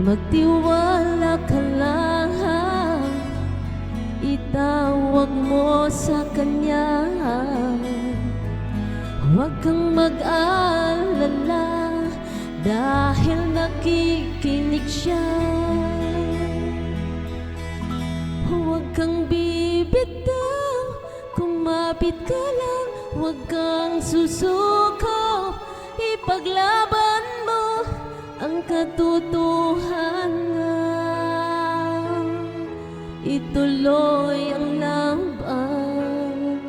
Magtiwala ka lang, itawag mo sa Kanya. Huwag kang mag-alala dahil nakikinig Siya. Huwag kang bibitaw, kumapit ka lang. Huwag kang susuko, ipaglaban mo ang katotohanan. Ituloy ang laban.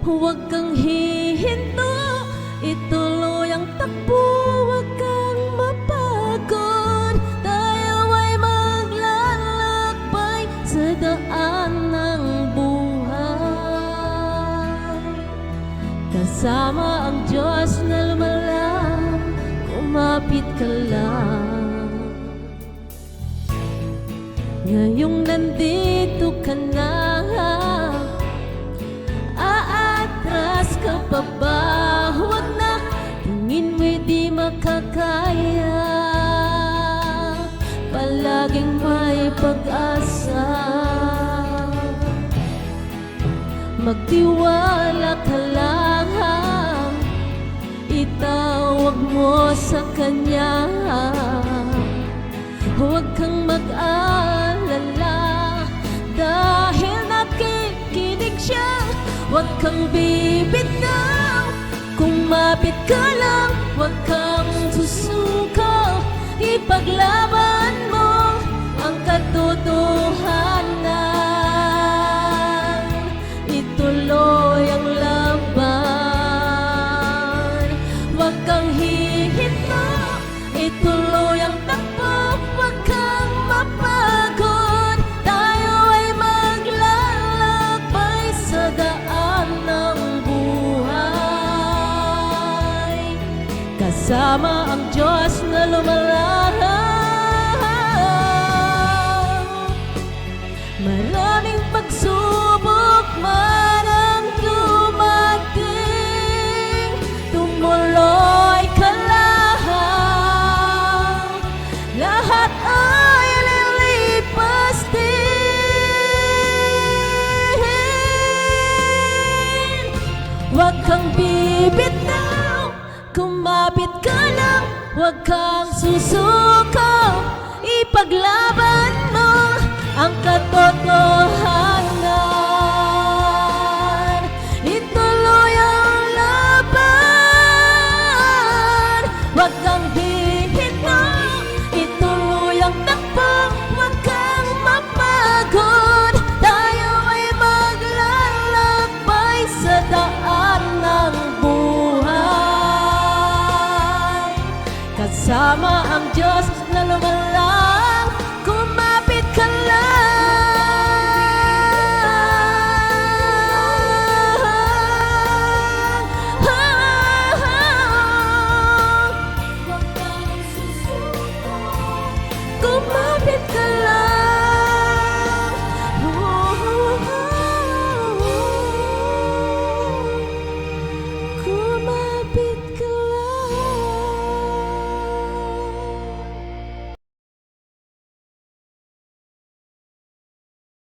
Huwag kang hihinto, ituloy ang takbo. Huwag kang mapagod, tayo ay maglalakbay sa daan ng buhay. Kasama ang Diyos na lumalang, kumapit ka lang. Ngayong nandito ka na, aatras ka pa ba? Huwag na, tingin mo'y di makakaya. Palaging may pag-asa, magtiwala ka lang, itawag mo sa Kanya. Huwag kang mag-alala dahil nakikinig Siya. Huwag kang bibitaw, kumapit ka lang. Huwag kang susuko, ipaglaban mo ang katotohanan. Ituloy ang laban. Huwag kang hihinto, ituloy ang takbo. Huwag kang mapagod, tayo ay maglalakbay sa daan ng buhay. Kasama ang Diyos na lumalang. Maraming pagsubok man ang dumating, tumuloy ka lang. Lahat ay lilipas din. Huwag kang bibitaw, kumapit ka lang. Huwag kang susuko, ipaglaban mo ang katotohanan. Ituloy ang laban. Huwag kang hihinto, ituloy ang takbo. Huwag kang mapagod, tayo ay maglalakbay sa daan ng buhay. Kasama ang Diyos na lumalang.